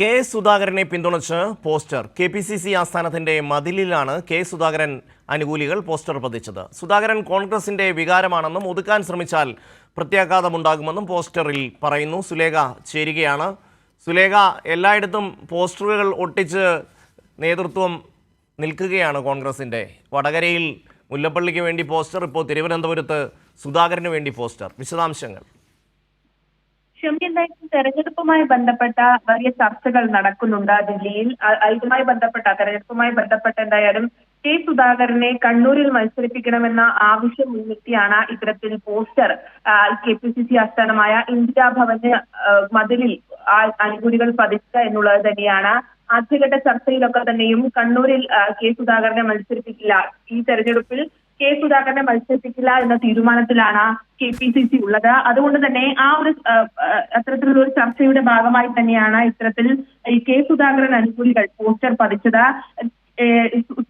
K സുധാകരനെ പിന്തുണച്ച് poster KPCC ആസ്ഥാനത്തിന്റെ മതിലിലാണ് K Sudhakaran അനുകൂലികൾ പോസ്റ്റർ പതിച്ചത്. സുധാകരൻ കോൺഗ്രസിന്റെ വികാരമാണെന്നും ഒതുക്കാൻ ശ്രമിച്ചാൽ പ്രത്യാഘാതമുണ്ടാകുമെന്നും പോസ്റ്ററിൽ പറയുന്നു. സുലേഖ ചേരുകയാണ്. സുലേഖ, എല്ലായിടത്തും പോസ്റ്ററുകൾ ഒട്ടിച്ച് നേതൃത്വം നിൽക്കുകയാണ് കോൺഗ്രസിന്റെ. വടകരയിൽ മുല്ലപ്പള്ളിക്ക് വേണ്ടി പോസ്റ്റർ, ഇപ്പോൾ തിരുവനന്തപുരത്ത് സുധാകരന് വേണ്ടി പോസ്റ്റർ. വിശദാംശങ്ങൾ. തെരഞ്ഞെടുപ്പുമായി ബന്ധപ്പെട്ട വലിയ ചർച്ചകൾ നടക്കുന്നുണ്ട് ദില്ലിയിൽ. ഇതുമായി ബന്ധപ്പെട്ട തെരഞ്ഞെടുപ്പുമായി ബന്ധപ്പെട്ട എന്തായാലും കെ സുധാകരനെ കണ്ണൂരിൽ മത്സരിപ്പിക്കണമെന്ന ആവശ്യം മുൻനിർത്തിയാണ് ഇത്തരത്തിൽ പോസ്റ്റർ KPCC ആസ്ഥാനമായ ഇന്ദിരാഭവന് മതിലിൽ അനുകൂലികൾ പതിക്കുക എന്നുള്ളത് തന്നെയാണ്. ആദ്യഘട്ട ചർച്ചയിലൊക്കെ തന്നെയും കണ്ണൂരിൽ കെ സുധാകരനെ മത്സരിപ്പിക്കില്ല, ഈ തെരഞ്ഞെടുപ്പിൽ കെ സുധാകരനെ മത്സരിപ്പിക്കില്ല എന്ന തീരുമാനത്തിലാണ് KPCC ഉള്ളത്. അതുകൊണ്ട് തന്നെ ആ ഒരു അത്തരത്തിലുള്ള ഒരു ചർച്ചയുടെ ഭാഗമായി തന്നെയാണ് ഇത്തരത്തിൽ ഈ കെ സുധാകരൻ അനുകൂലികൾ പോസ്റ്റർ പതിച്ചത്.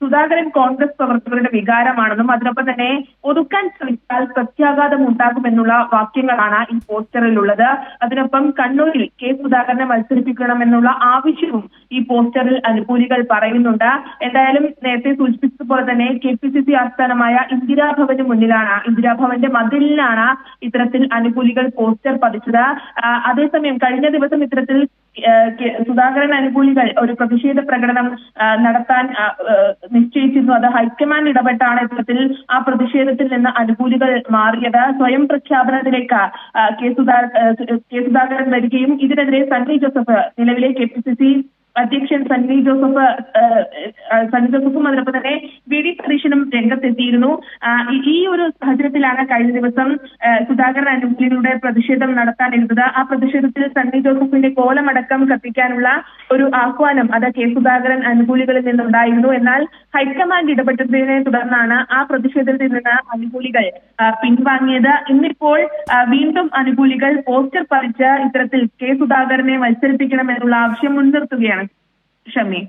സുധാകരൻ കോൺഗ്രസ് പ്രവർത്തകരുടെ വികാരമാണെന്നും അതിനൊപ്പം തന്നെ ഒതുക്കാൻ ശ്രമിച്ചാൽ പ്രത്യാഘാതം ഉണ്ടാകുമെന്നുള്ള വാക്യങ്ങളാണ് ഈ പോസ്റ്ററിലുള്ളത്. അതിനൊപ്പം കണ്ണൂരിൽ കെ സുധാകരനെ മത്സരിപ്പിക്കണമെന്നുള്ള ആവശ്യവും ഈ പോസ്റ്ററിൽ അനുകൂലികൾ പറയുന്നുണ്ട്. എന്തായാലും നേരത്തെ സൂചിപ്പിച്ചതുപോലെ തന്നെ KPCC ആസ്ഥാനമായ ഇന്ദിരാഭവന് മുന്നിലാണ്, ഇന്ദിരാഭവന്റെ മതിലിലാണ് ഇത്തരത്തിൽ അനുകൂലികൾ പോസ്റ്റർ പതിച്ചത്. അതേസമയം കഴിഞ്ഞ ദിവസം ഇത്തരത്തിൽ സുധാകരൻ അനുകൂലികൾ ഒരു പ്രതിഷേധ പ്രകടനം നടത്താൻ നിശ്ചയിച്ചിരുന്നു. അത് ഹൈക്കമാൻഡ് ഇടപെട്ടാണ് ഇത്തരത്തിൽ ആ പ്രതിഷേധത്തിൽ നിന്ന് അനുകൂലികൾ മാറിയത്. സ്വയം പ്രഖ്യാപനത്തിലേക്ക് കെ സുധാകരൻ വരികയും ഇതിനെതിരെ സണ്ണി ജോസഫ്, നിലവിലെ KPCC അധ്യക്ഷൻ സണ്ണി ജോസഫും അതിനൊപ്പം തന്നെ VD സതീശനും രംഗത്തെത്തിയിരുന്നു. ഈ ഒരു സാഹചര്യത്തിലാണ് കഴിഞ്ഞ ദിവസം സുധാകരൻ അനുകൂലികളുടെ പ്രതിഷേധം നടത്താനിരുന്നത്. ആ പ്രതിഷേധത്തിൽ സണ്ണി ജോസഫിന്റെ കോലമടക്കം കത്തിക്കാനുള്ള ഒരു ആഹ്വാനം അത് കെ സുധാകരൻ അനുകൂലികളിൽ നിന്നുണ്ടായിരുന്നു. എന്നാൽ ഹൈക്കമാൻഡ് ഇടപെട്ടതിനെ തുടർന്നാണ് ആ പ്രതിഷേധത്തിൽ നിന്ന് അനുകൂലികൾ പിൻവാങ്ങിയത്. ഇന്നിപ്പോൾ വീണ്ടും അനുകൂലികൾ പോസ്റ്റർ പതിച്ച് ഇത്തരത്തിൽ കെ സുധാകരനെ മത്സരിപ്പിക്കണമെന്നുള്ള ആവശ്യം മുൻനിർത്തുകയാണ്. ഷമി.